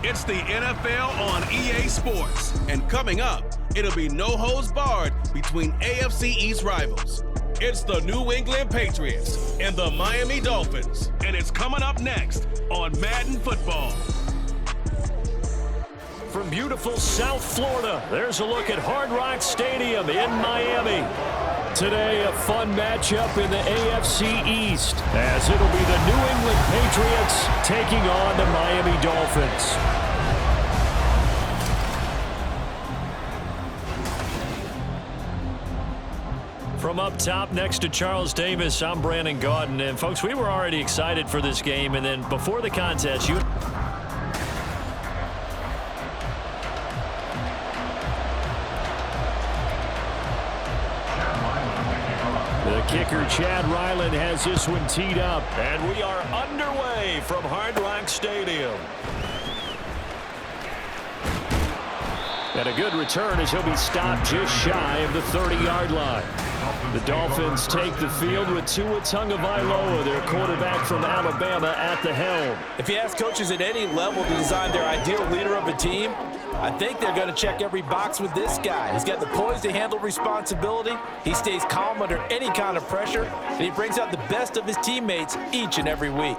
It's the NFL on EA Sports. And coming up, it'll be no holds barred between AFC East rivals. It's the New England Patriots and the Miami Dolphins. And it's coming up next on Madden Football. From beautiful South Florida, there's a look at Hard Rock Stadium in Miami. Today, a fun matchup in the AFC East, as it'll be the New England Patriots taking on the Miami Dolphins. From up top next to Charles Davis, I'm Brandon Gaudin. And folks, we were already excited for this game, and then before the contest, the kicker, Chad Ryland, has this one teed up. And we are underway from Hard Rock Stadium. And a good return as he'll be stopped just shy of the 30-yard line. The Dolphins take the field with Tua Tagovailoa, their quarterback from Alabama, at the helm. If you ask coaches at any level to design their ideal leader of a team, I think they're going to check every box with this guy. He's got the poise to handle responsibility. He stays calm under any kind of pressure, and he brings out the best of his teammates each and every week.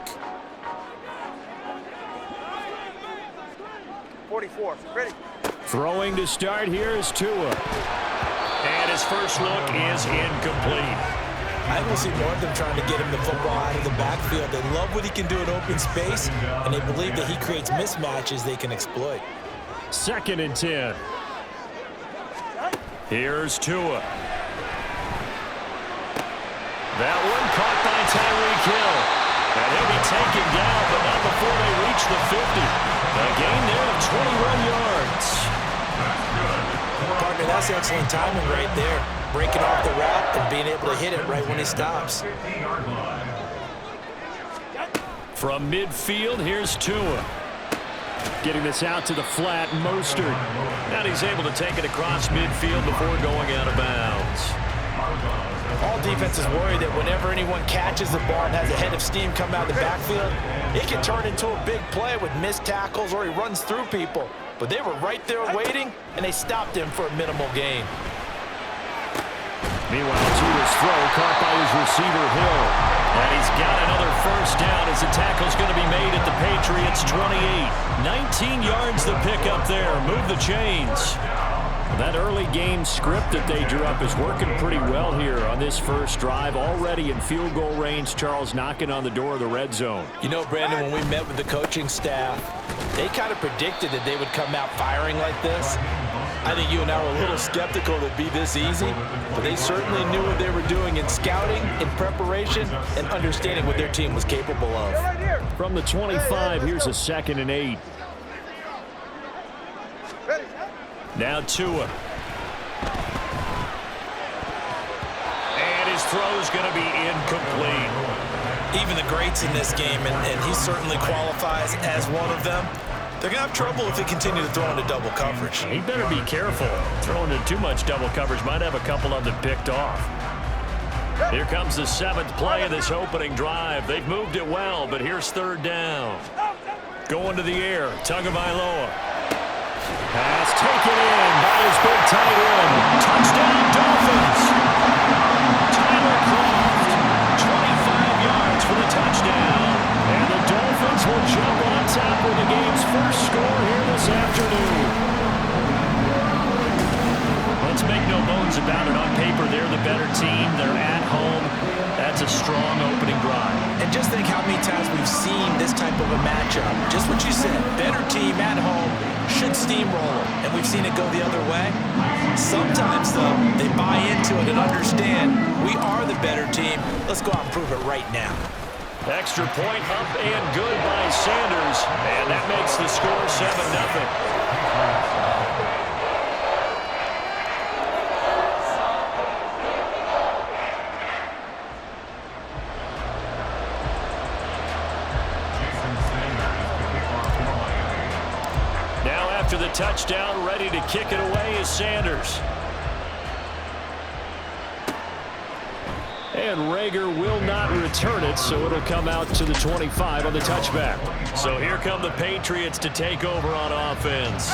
44, ready. Throwing to start here is Tua. And his first look is incomplete. I will see more of them trying to get him the football out of the backfield. They love what he can do in open space, and they believe that he creates mismatches they can exploit. 2nd and 10. Here's Tua. That one caught by Tyreek Hill. And he'll be taken down, but not before they reach the 50. A gain there of 21 yards. Partner, that's excellent timing right there. Breaking off the route and being able to hit it right when he stops. From midfield, here's Tua. Getting this out to the flat, Mostert. And he's able to take it across midfield before going out of bounds. All defenses worry that whenever anyone catches the ball and has a head of steam come out of the backfield, it can turn into a big play with missed tackles or he runs through people. But they were right there waiting, and they stopped him for a minimal gain. Meanwhile, Tua's throw caught by his receiver, Hill. And he's got another first down as the tackle's going to be made at the Patriots' 28. 19 yards to pick up there. Move the chains. That early game script that they drew up is working pretty well here on this first drive. Already in field goal range, Charles knocking on the door of the red zone. You know, Brandon, when we met with the coaching staff, they kind of predicted that they would come out firing like this. I think you and I were a little skeptical that it'd be this easy, but they certainly knew what they were doing in scouting, in preparation, and understanding what their team was capable of. From the 25, here's a 2nd and 8. Now Tua. And his throw's going to be incomplete. Even the greats in this game, and he certainly qualifies as one of them, they're going to have trouble if they continue to throw into double coverage. He better be careful. Throwing into too much double coverage might have a couple of them picked off. Here comes the 7th play of this opening drive. They've moved it well, but here's 3rd down. Going to the air, Tagovailoa. Pass taken in by his big tight end. Touchdown, Dolphins. Tyler Kroft, 25 yards for the touchdown. And the Dolphins will jump on top with the game's first score here this afternoon. Let's make no bones about it. On paper, they're the better team. They're at home. That's a strong opening drive. And just think how many times we've seen this type of a matchup. Just what you said, better team at home should steamroll them, and we've seen it go the other way. Sometimes, though, they buy into it and understand we are the better team. Let's go out and prove it right now. Extra point up and good by Sanders, and that makes the score 7-0. After the touchdown, ready to kick it away is Sanders. And Rager will not return it, so it'll come out to the 25 on the touchback. So here come the Patriots to take over on offense.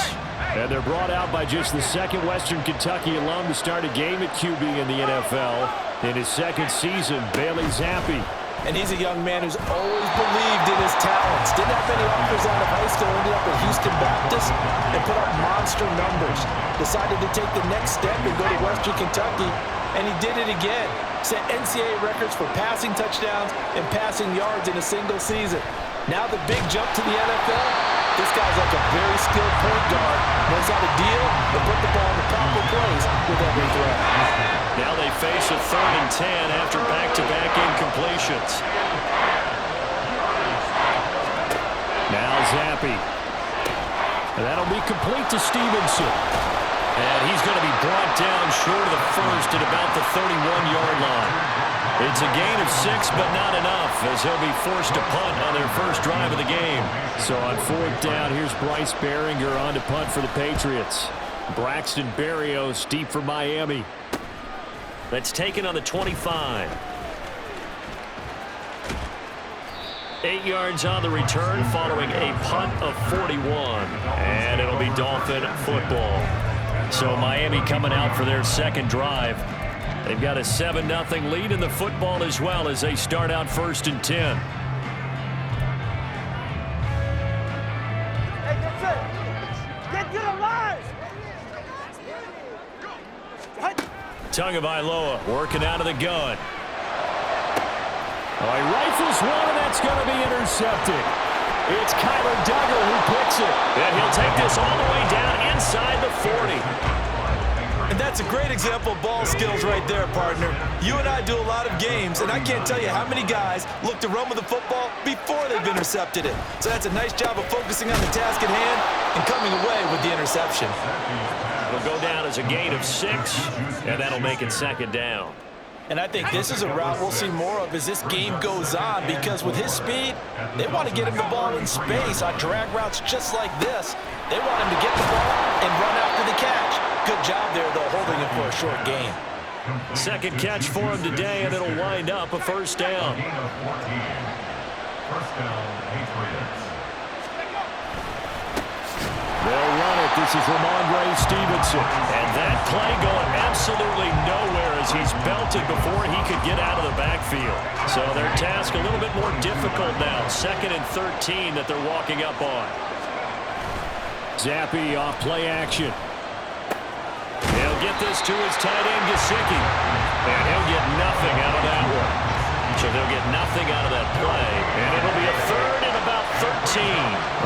And they're brought out by just the second Western Kentucky alum to start a game at QB in the NFL. In his second season, Bailey Zappi. And he's a young man who's always believed in his talents. Didn't have many offers out of high school, ended up at Houston Baptist and put up monster numbers. Decided to take the next step and go to Western Kentucky, and he did it again. Set NCAA records for passing touchdowns and passing yards in a single season. Now the big jump to the NFL. This guy's like a very skilled point guard. Knows how to deal and put the ball in the proper place with every throw. Now they face a 3rd and 10 after back-to-back incompletions. Now Zappi. And that'll be complete to Stevenson. And he's going to be brought down short of the first at about the 31-yard line. It's a gain of 6, but not enough, as he'll be forced to punt on their first drive of the game. So on 4th down, here's Bryce Behringer on to punt for the Patriots. Braxton Berrios deep for Miami. That's taken on the 25. 8 yards on the return following a punt of 41. And it'll be Dolphin football. So Miami coming out for their second drive. They've got a 7-0 lead in the football as well as they start out 1st and 10. Hey, that's it. Get to the line. Tagovailoa working out of the gun. Oh, he rifles one, and that's going to be intercepted. It's Kyler Duggar who picks it. And he'll take this all the way down inside the 40. And that's a great example of ball skills right there, partner. You and I do a lot of games, and I can't tell you how many guys look to run with the football before they've intercepted it. So that's a nice job of focusing on the task at hand and coming away with the interception. It'll go down as a gain of 6, and that'll make it 2nd down. And I think this is a route we'll see more of as this game goes on, because with his speed, they want to get him the ball in space on drag routes just like this. They want him to get the ball and run after the catch. Good job there, though, holding him for a short gain. Second catch for him today, and it'll wind up a 1st down. They'll run it. This is Ramondre Stevenson. And that play going absolutely nowhere as he's belted before he could get out of the backfield. So their task a little bit more difficult now. 2nd and 13 that they're walking up on. Zappi off play action. He'll get this to his tight end, Gesicki. And he'll get nothing out of that one. So they'll get nothing out of that play. And it'll be a 3rd and about 13.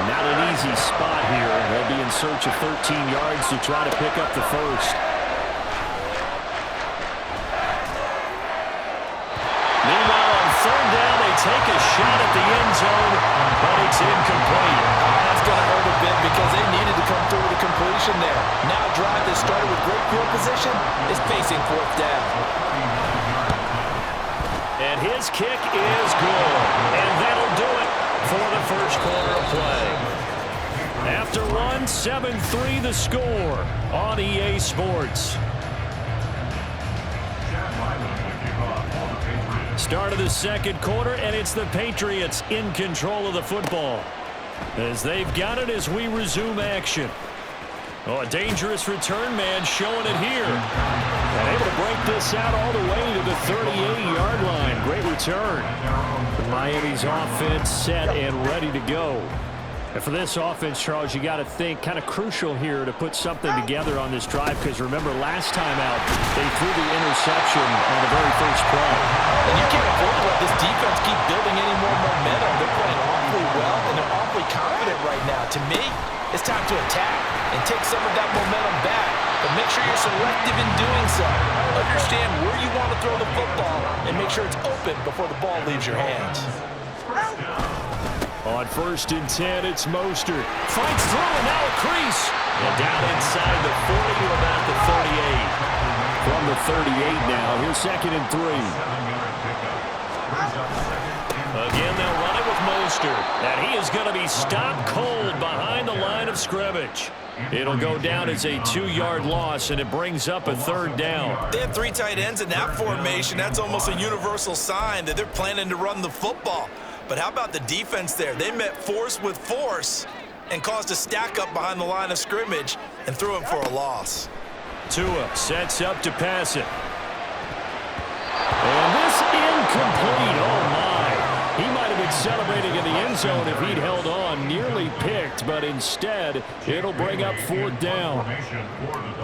Not an easy spot here. They'll be in search of 13 yards to try to pick up the first. Meanwhile, on 3rd down, they take a shot at the end zone, but it's incomplete. That's going to hurt a bit because they needed to come through with a completion there. Now a drive that started with great field position is facing 4th down. And his kick is good. And that'll do it for the first quarter of play. After one, 7-3 the score on EA Sports. Start of the second quarter, and it's the Patriots in control of the football. As they've got it as we resume action. Oh, a dangerous return man showing it here. And able to break this out all the way to the 38-yard line. Great return. Miami's offense set and ready to go. And for this offense, Charles, you got to think kind of crucial here to put something together on this drive, because remember last time out they threw the interception on the very first play. And you can't afford to let this defense keep building any more momentum. They're playing awfully well, and they're awfully confident right now. To me, it's time to attack and take some of that momentum back. But make sure you're selective in doing so. Understand where you want to throw the football and make sure it's open before the ball leaves your hands. On 1st and 10, it's Mostert. Fights through, and now a crease. And down inside the 40 to about the 38. From the 38 now, here's 2nd and 3. Again, they'll run it with Mostert. And he is going to be stopped cold behind the line of scrimmage. It'll go down as a 2-yard loss, and it brings up a third down. They have 3 tight ends in that formation. That's almost a universal sign that they're planning to run the football. But how about the defense there? They met force with force and caused a stack up behind the line of scrimmage and threw him for a loss. Tua sets up to pass it. And this incomplete. Oh, my. He might have been celebrating in the end zone if he'd held on. Nearly picked, but instead, it'll bring up 4th down.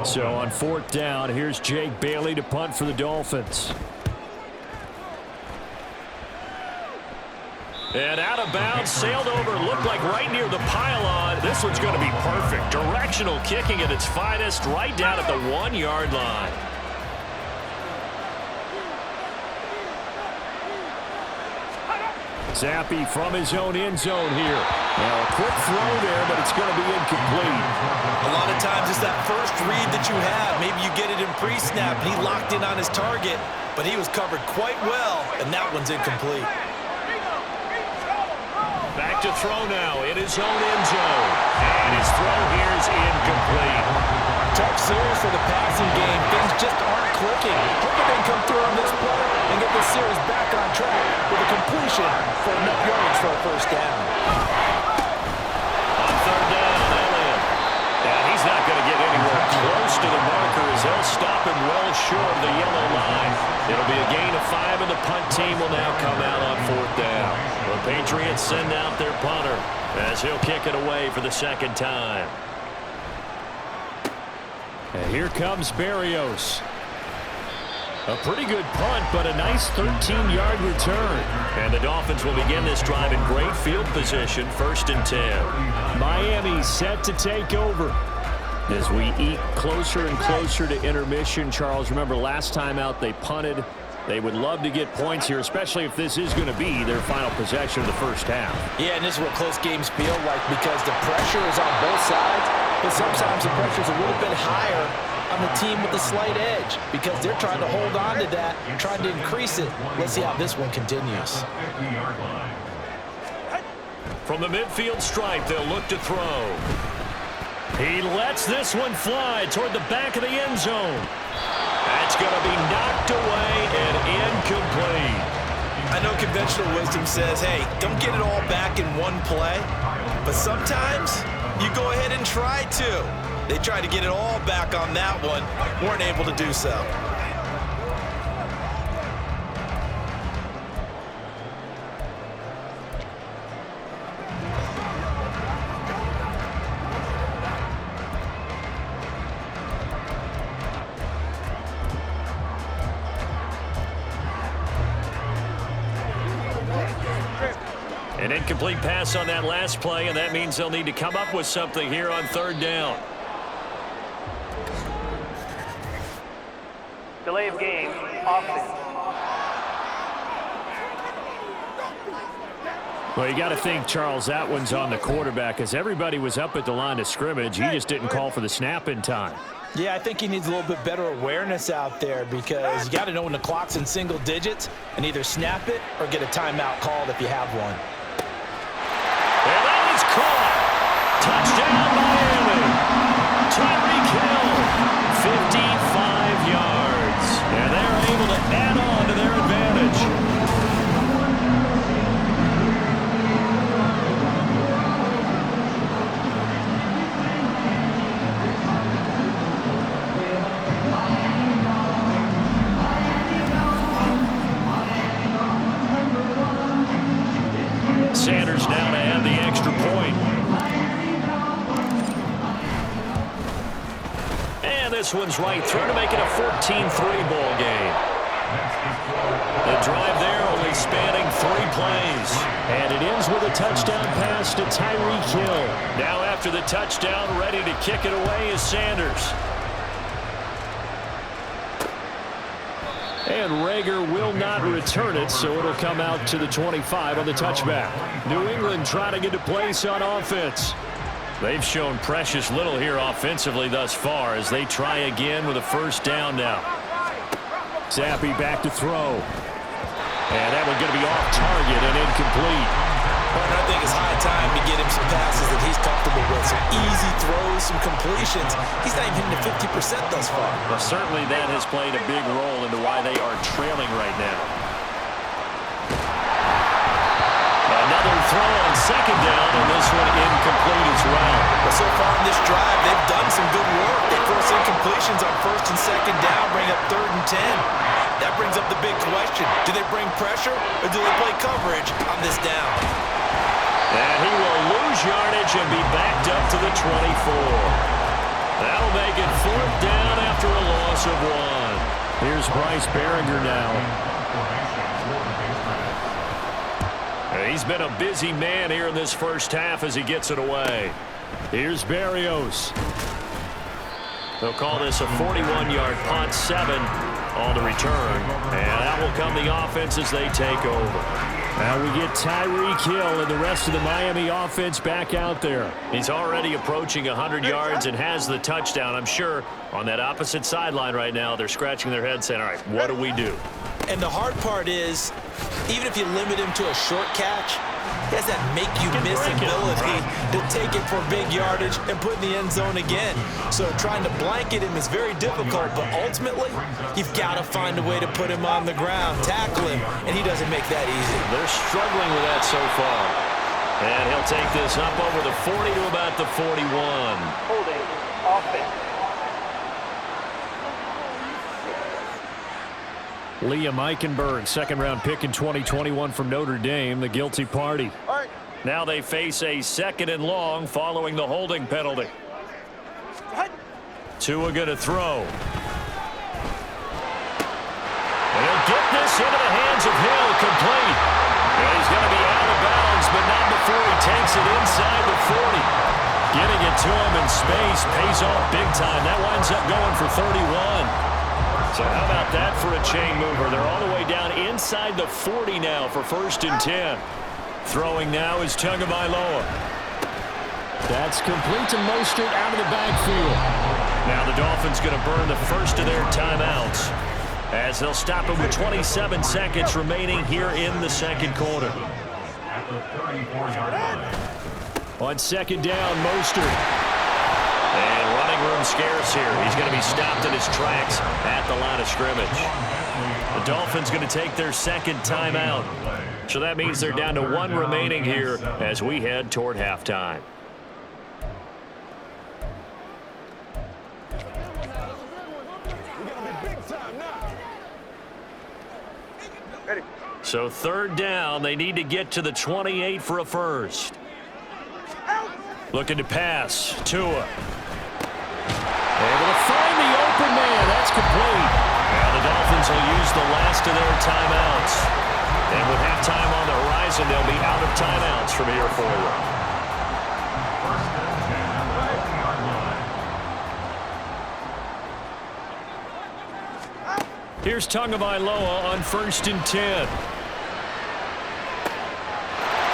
So on 4th down, here's Jake Bailey to punt for the Dolphins. And out of bounds, sailed over, looked like right near the pylon. This one's going to be perfect. Directional kicking at its finest, right down at the 1-yard line. Zappi from his own end zone here. Now a quick throw there, but it's going to be incomplete. A lot of times it's that first read that you have. Maybe you get it in pre-snap, and he locked in on his target, but he was covered quite well, and that one's incomplete. Back to throw now in his own end zone. And his throw here is incomplete. Tough series for the passing game. Things just aren't clicking. Hope they can come through on this play and get the series back on track with a completion for enough yards for a first down. On 3rd down, Elliott. And he's not going to get anywhere close to the marker as he'll stop him well short of the yellow line. It'll be a gain of 5, and the punt team will now come out on 4th down. The Patriots send out their punter as he'll kick it away for the 2nd time. And here comes Berrios. A pretty good punt, but a nice 13-yard return. And the Dolphins will begin this drive in great field position, 1st and 10. Miami set to take over. As we eke closer and closer to intermission, Charles, remember last time out they punted. They would love to get points here, especially if this is going to be their final possession of the first half. Yeah, and this is what close games feel like because the pressure is on both sides, but sometimes the pressure is a little bit higher on the team with the slight edge because they're trying to hold on to that, trying to increase it. Let's see how this one continues. From the midfield stripe, they'll look to throw. He lets this one fly toward the back of the end zone. That's going to be knocked away and incomplete. I know conventional wisdom says, hey, don't get it all back in one play. But sometimes you go ahead and try to. They tried to get it all back on that one. Weren't able to do so. An incomplete pass on that last play, and that means they'll need to come up with something here on 3rd down. Delay of game, offense. Well, you got to think, Charles, that one's on the quarterback as everybody was up at the line of scrimmage. He just didn't call for the snap in time. Yeah, I think he needs a little bit better awareness out there because you got to know when the clock's in single digits and either snap it or get a timeout called if you have one. And that is caught. Touchdown, Miami. Tyreek Hill, 55 yards. And they're able to add on to their advantage. Sanders now to add the extra point. And this one's right through to make it a 14-3 ball game. The drive there only spanning 3 plays. And it ends with a touchdown pass to Tyreek Hill. Now after the touchdown, ready to kick it away is Sanders. And Rager will not return it, so it'll come out to the 25 on the touchback. New England trying to get to place on offense. They've shown precious little here offensively thus far as they try again with a first down now. Zappi back to throw. And that one going to be off target and incomplete. I think it's high time to get him some passes that he's comfortable with. Some easy throws, some completions. He's not even hitting to 50% thus far. Well, certainly that has played a big role into why they are trailing right now. Another throw on second down, and this one incomplete as well. But so far in this drive, they've done some good work. They force incompletions on first and second down, bring up 3rd and 10. That brings up the big question. Do they bring pressure, or do they play coverage on this down? And he will lose yardage and be backed up to the 24. That'll make it 4th down after a loss of 1. Here's Bryce Behringer now. He's been a busy man here in this first half as he gets it away. Here's Berrios. They'll call this a 41-yard punt, 7 on the return. And that will come the offense as they take over. Now we get Tyreek Hill and the rest of the Miami offense back out there. He's already approaching 100 yards and has the touchdown. I'm sure on that opposite sideline right now, they're scratching their head saying, all right, what do we do? And the hard part is, even if you limit him to a short catch, he has that make-you-miss ability to take it for big yardage and put in the end zone again. So trying to blanket him is very difficult, but ultimately, you've got to find a way to put him on the ground, tackle him, and he doesn't make that easy. They're struggling with that so far. And he'll take this up over the 40 to about the 41. Holding offense. Liam Eichenberg, second-round pick in 2021 from Notre Dame, the guilty party. Now they face a 2nd and long following the holding penalty. Tua going to throw. And he'll get this into the hands of Hill, complete. And he's going to be out of bounds, but not before he takes it inside the 40. Getting it to him in space pays off big time. That winds up going for 31. So how about that for a chain mover? They're all the way down inside the 40 now for 1st and 10. Throwing now is Tagovailoa. That's complete to Mostert out of the backfield. Now the Dolphins going to burn the first of their timeouts as they'll stop it with 27 seconds remaining here in the second quarter. On second down, Mostert. And running room scarce here. He's going to be stopped in his tracks at the line of scrimmage. The Dolphins going to take their second timeout. So that means they're down to 1 remaining here as we head toward halftime. So 3rd down, they need to get to the 28 for a first. Looking to pass. Tua. Able to find the open man. That's complete. Now the Dolphins will use the last of their timeouts. And with halftime on the horizon, they'll be out of timeouts from here forward. Here's Tagovailoa on 1st and 10.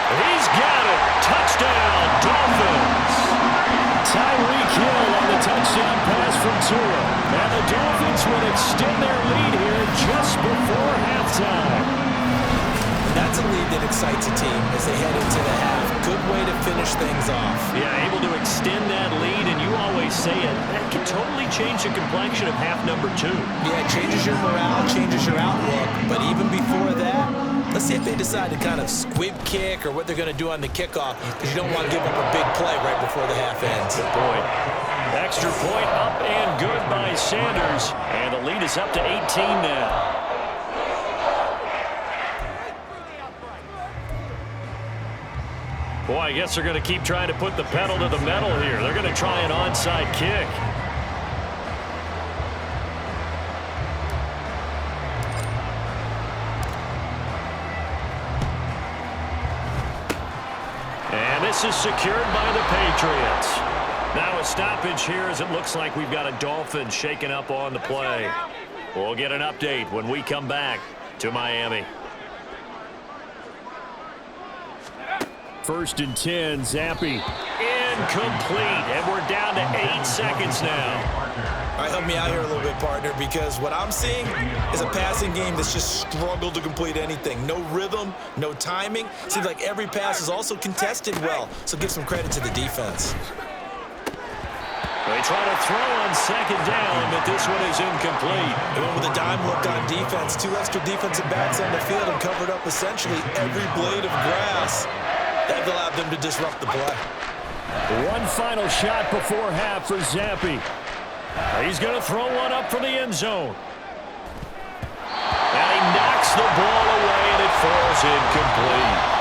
He's got it. Touchdown, Dolphins. Tyreek Hill on the touchdown pass from Tua. And the Dolphins will extend their lead here just before halftime. That's a lead that excites a team as they head into the half. Good way to finish things off. Yeah, able to extend that lead, and you always say it. That can totally change the complexion of half number 2. Yeah, it changes your morale, changes your outlook. But even before that, let's see if they decide to kind of squib kick or what they're going to do on the kickoff, because you don't want to give up a big play right before the half ends. Good point. Extra point up and good by Sanders. And the lead is up to 18 now. Boy, I guess they're going to keep trying to put the pedal to the metal here. They're going to try an onside kick. And this is secured by the Patriots. Now a stoppage here as it looks like we've got a Dolphin shaken up on the play. We'll get an update when we come back to Miami. 1st and 10, Zappi incomplete, and we're down to 8 seconds now. All right, help me out here a little bit, partner, because what I'm seeing is a passing game that's just struggled to complete anything. No rhythm, no timing. Seems like every pass is also contested well, so give some credit to the defense. They try to throw on second down, but this one is incomplete. They went with a dime look on defense. 2 extra defensive backs on the field and covered up essentially every blade of grass. That allowed them to disrupt the play. One final shot before half for Zappi. He's going to throw one up for the end zone. And he knocks the ball away, and it falls incomplete.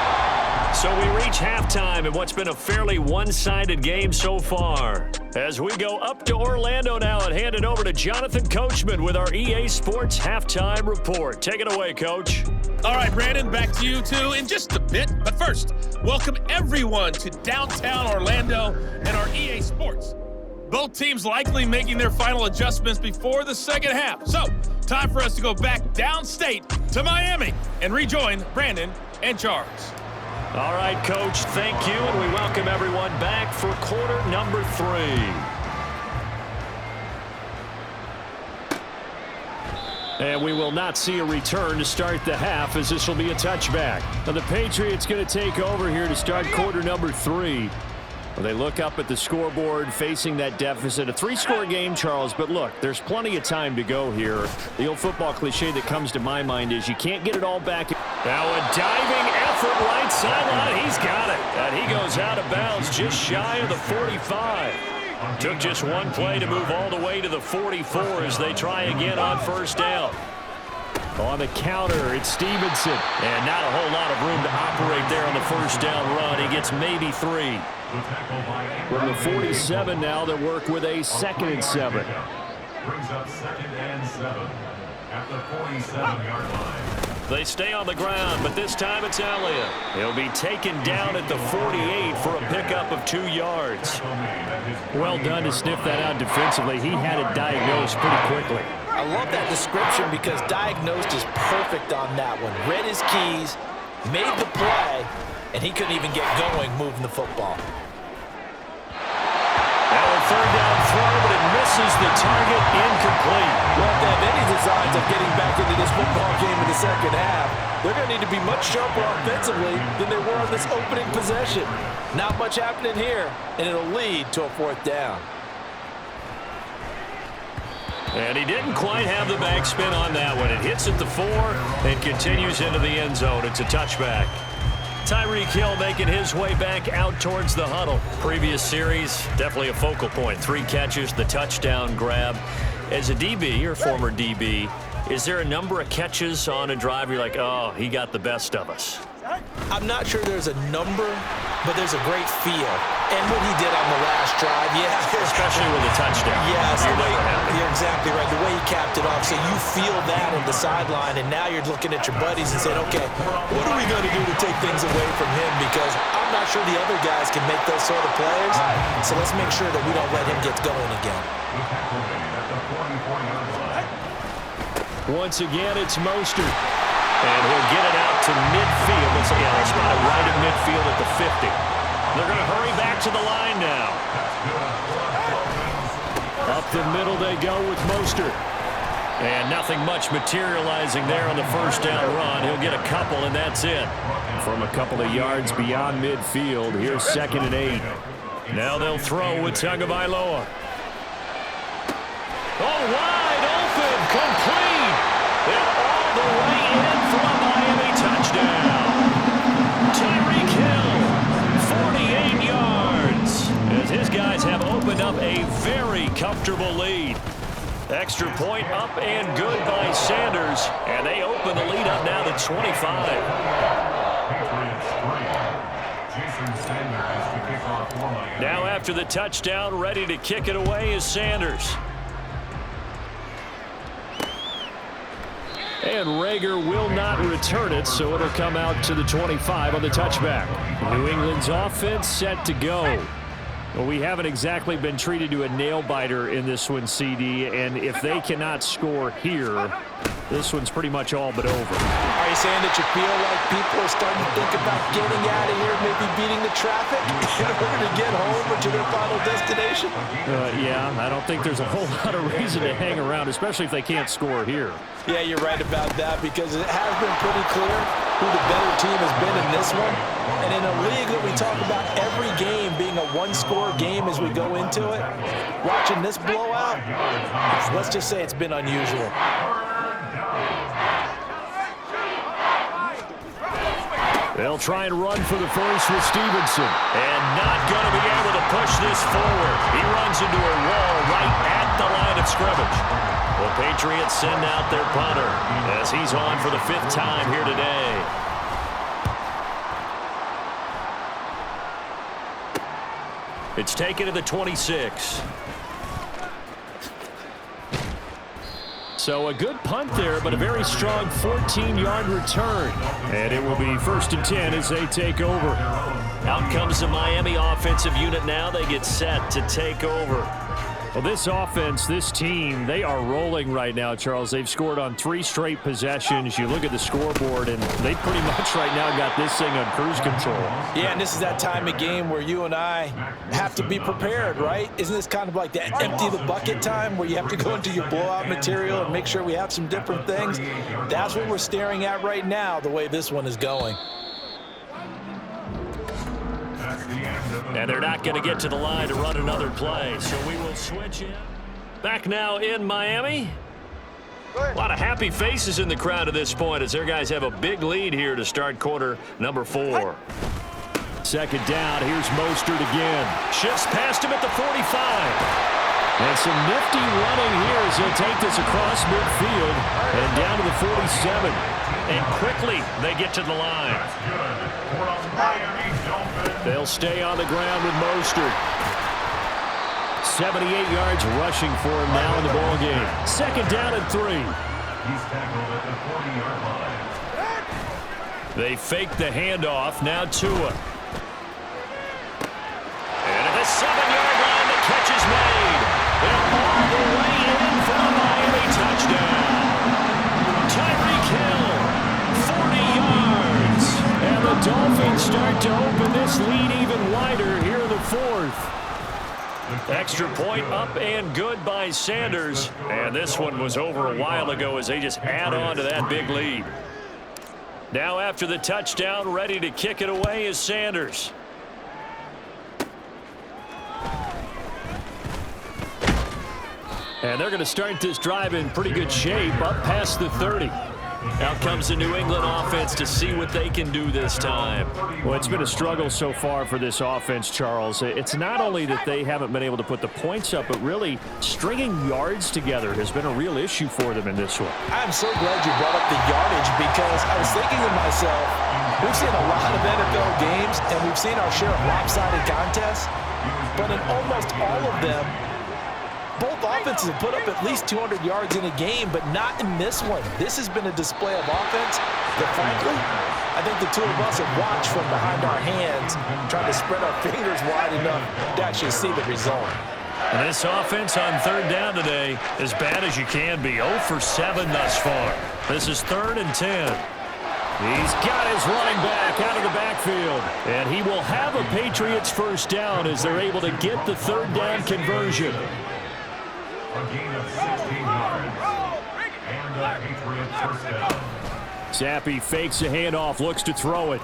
So we reach halftime in what's been a fairly one-sided game so far. As we go up to Orlando now and hand it over to Jonathan Coachman with our EA Sports Halftime Report. Take it away, Coach. All right, Brandon, back to you two in just a bit. But first, welcome everyone to downtown Orlando and our EA Sports. Both teams likely making their final adjustments before the second half. So, time for us to go back downstate to Miami and rejoin Brandon and Charles. All right, Coach, thank you, and we welcome everyone back for quarter number 3. And we will not see a return to start the half, as this will be a touchback. Now the Patriots going to take over here to start quarter number 3. Well, they look up at the scoreboard facing that deficit. A 3-score game, Charles, but look, there's plenty of time to go here. The old football cliche that comes to my mind is you can't get it all back. Now a diving effort right sideline. He's got it. And he goes out of bounds just shy of the 45. Took just one play to move all the way to the 44 as they try again on first down. On the counter, it's Stevenson. And not a whole lot of room to operate there on the first down run. He gets maybe 3. From the 47 now, they work with a 2nd and 7. Brings up 2nd and 7 at the 47-yard line. They stay on the ground, but this time it's Elliott. He'll be taken down at the 48 for a pickup of 2 yards. Well done to sniff that out defensively. He had it diagnosed pretty quickly. I love that description because diagnosed is perfect on that one. Read his keys, made the play, and he couldn't even get going moving the football. Now a 3rd down throw, but it misses the target, incomplete. Well, if they have any designs of getting back into this football game in the second half, they're going to need to be much sharper offensively than they were on this opening possession. Not much happening here, and it'll lead to a 4th down. And he didn't quite have the backspin on that one. It hits at the 4 and continues into the end zone. It's a touchback. Tyreek Hill making his way back out towards the huddle. Previous series, definitely a focal point. 3 catches, the touchdown grab. As a DB, or former DB, is there a number of catches on a drive you're like, oh, he got the best of us? I'm not sure there's a number, but there's a great feel. And what he did on the last drive, yeah. Especially with a touchdown. Yes, you're exactly right. The way he capped it off, so you feel that on the sideline, and now you're looking at your buddies and saying, okay, what are we going to do to take things away from him? Because I'm not sure the other guys can make those sort of plays, so let's make sure that we don't let him get going again. Once again, it's Mostert. And he'll get it out to midfield. Let's spot it right at midfield at the 50. They're going to hurry back to the line now. Up the middle they go with Mostert. And nothing much materializing there on the first down run. He'll get a couple, and that's it. From a couple of yards beyond midfield, here's 2nd and 8. Now they'll throw with Tagovailoa. Oh, wide open, complete. And all the way in for a Miami touchdown. Tyreek Hill, 48 yards. As his guys have opened up a very comfortable lead. Extra point up and good by Sanders. And they open the lead up now to 25. Now after the touchdown, ready to kick it away is Sanders. And Rager will not return it, so it'll come out to the 25 on the touchback. New England's offense set to go. Well, we haven't exactly been treated to a nail-biter in this one, CD, and if they cannot score here, this one's pretty much all but over. All Are you saying that you feel like people are starting to think about getting out of here, maybe beating the traffic in order to get home or to their final destination? Yeah, I don't think there's a whole lot of reason to hang around, especially if they can't score here. Yeah, you're right about that because it has been pretty clear who the better team has been in this one. And in a league that we talk about every game being a one-score game as we go into it, watching this blowout, let's just say it's been unusual. They'll try and run for the first with Stevenson. And not going to be able to push this forward. He runs into a wall right at the line of scrimmage. The Patriots send out their punter as he's on for the 5th time here today. It's taken to the 26. So a good punt there, but a very strong 14-yard return. And it will be 1st and 10 as they take over. Out comes the Miami offensive unit now. They get set to take over. Well, this offense, this team, they are rolling right now, Charles. They've scored on 3 straight possessions. You look at the scoreboard, and they pretty much right now got this thing on cruise control. Yeah, and this is that time of game where you and I have to be prepared, right? Isn't this kind of like the empty the bucket time where you have to go into your blowout material and make sure we have some different things? That's what we're staring at right now, the way this one is going. And they're not going to get to the line to run another play, so we will switch in. Back now in Miami. A lot of happy faces in the crowd at this point as their guys have a big lead here to start quarter number 4. 2nd down, here's Mostert again. Shifts past him at the 45. And some nifty running here as he'll take this across midfield and down to the 47. And quickly they get to the line. They'll stay on the ground with Mostert. 78 yards rushing for him now in the ball game. 2nd down and 3. He's tackled at the 40-yard line. They fake the handoff. Now Tua. And at the 7-yard line, the catch is made. And all the way in for a Miami touchdown. Tyreek Hill, 40 yards. And the Dolphins start to open this lead even wider here in the 4th. Extra point up and good by Sanders. And this one was over a while ago as they just add on to that big lead. Now after the touchdown, ready to kick it away is Sanders. And they're going to start this drive in pretty good shape up past the 30. Out comes the New England offense to see what they can do this time. Well, it's been a struggle so far for this offense, Charles. It's not only that they haven't been able to put the points up, but really stringing yards together has been a real issue for them in this one. I'm so glad you brought up the yardage because I was thinking to myself, we've seen a lot of NFL games and we've seen our share of lopsided contests, but in almost all of them, both offenses have put up at least 200 yards in a game, but not in this one. This has been a display of offense that, frankly, I think the two of us have watched from behind our hands, trying to spread our fingers wide enough to actually see the result. And this offense on 3rd down today, as bad as you can be, 0 for 7 thus far. This is 3rd and 10. He's got his running back out of the backfield. And he will have a Patriots 1st down as they're able to get the 3rd down conversion. A gain of 16 yards. And the Patriots 1st down. Zappi fakes a handoff, looks to throw it.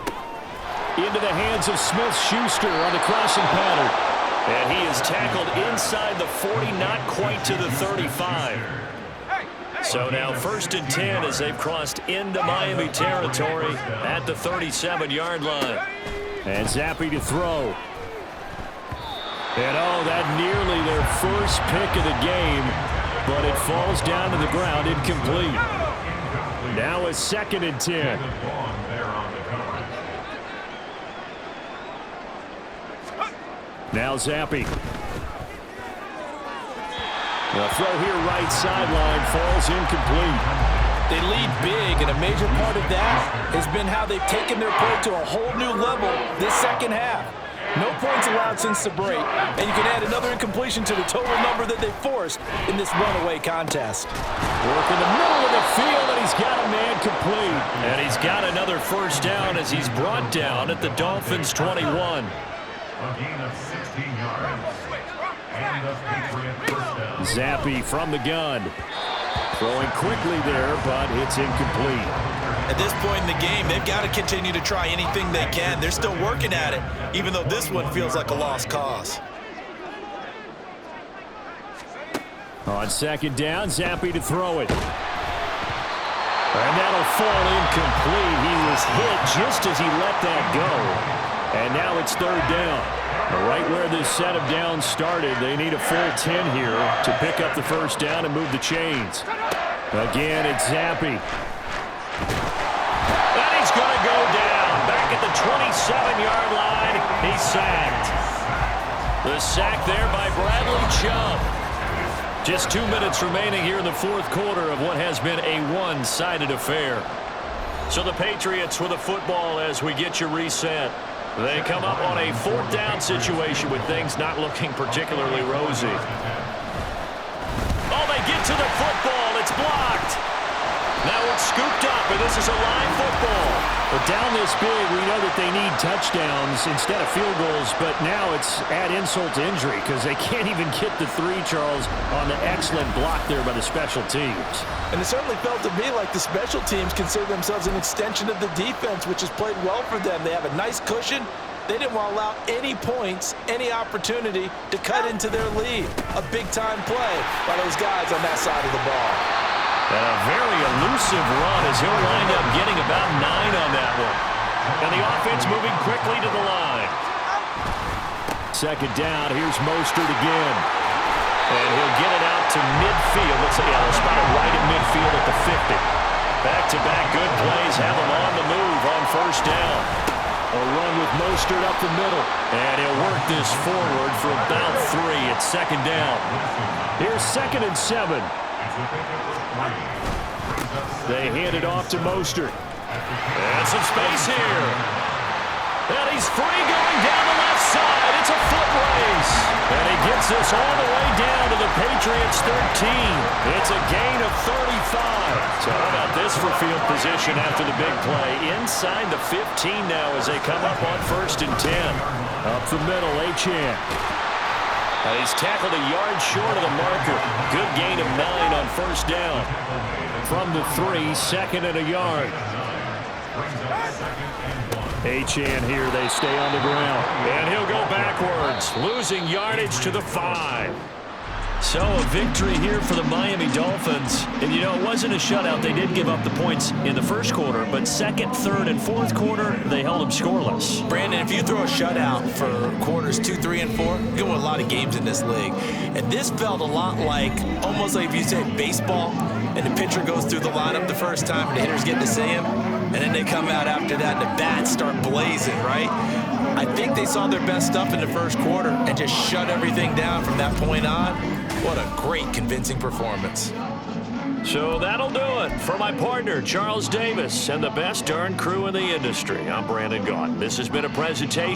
Into the hands of Smith-Schuster on the crossing pattern. And he is tackled inside the 40, not quite to the 35. So now 1st and 10 as they've crossed into Miami territory at the 37-yard line. And Zappi to throw. And oh, that nearly their first pick of the game, but it falls down to the ground incomplete. Now a 2nd and 10. Now Zappi. The throw here right sideline falls incomplete. They lead big, and a major part of that has been how they've taken their play to a whole new level this 2nd half. No points allowed since the break, and you can add another incompletion to the total number that they forced in this runaway contest. Work in the middle of the field, and he's got a man complete. And he's got another first down as he's brought down at the Dolphins' 21. A gain of 16 yards. And a Patriot first down. Zappy from the gun. Throwing quickly there, but it's incomplete. At this point in the game, they've got to continue to try anything they can. They're still working at it, even though this one feels like a lost cause. On second down, Zappy to throw it. And that'll fall incomplete. He was hit just as he let that go. And now it's third down. Right where this set of downs started, they need a full 10 here to pick up the first down and move the chains. Again, it's Zappy. And he's going to go down. Back at the 27-yard line, he's sacked. The sack there by Bradley Chubb. Just 2 minutes remaining here in the fourth quarter of what has been a one-sided affair. So the Patriots with the football as we get you reset. They come up on a fourth down situation with things not looking particularly rosy. Oh, they get to the football. It's blocked. Now it's scooped up, and this is a live football. But down this big, we know that they need touchdowns instead of field goals, but now it's add insult to injury because they can't even get the three, Charles, on the excellent block there by the special teams. And it certainly felt to me like the special teams consider themselves an extension of the defense, which has played well for them. They have a nice cushion. They didn't want to allow any points, any opportunity to cut into their lead. A big-time play by those guys on that side of the ball. And a very elusive run as he'll wind up getting about 9 on that one. And the offense moving quickly to the line. Second down, here's Mostert again. And he'll get it out to midfield. Let's see, they'll spot it right at midfield at the 50. Back-to-back good plays have him on the move on first down. A run with Mostert up the middle. And he'll work this forward for about 3 at second down. Here's 2nd and 7. They hand it off to Mostert. And some space here. And he's free going down the left side. It's a foot race. And he gets this all the way down to the Patriots' 13. It's a gain of 35. So how about this for field position after the big play? Inside the 15 now as they come up on 1st and 10. Up the middle, Achane. And he's tackled a yard short of the marker. Good gain of 9 on first down. From the 3, 2nd and a yard. Achane here, they stay on the ground. And he'll go backwards, losing yardage to the 5. So a victory here for the Miami Dolphins. And, you know, it wasn't a shutout. They did give up the points in the first quarter, but second, third, and fourth quarter, they held them scoreless. Brandon, if you throw a shutout for quarters 2, 3, and 4, you can win a lot of games in this league. And this felt a lot like, almost like if you said baseball, and the pitcher goes through the lineup the first time, and the hitters get to see him, and then they come out after that, and the bats start blazing, right? I think they saw their best stuff in the first quarter and just shut everything down from that point on. What a great, convincing performance. So that'll do it for my partner, Charles Davis, and the best darn crew in the industry. I'm Brandon Gaudin. This has been a presentation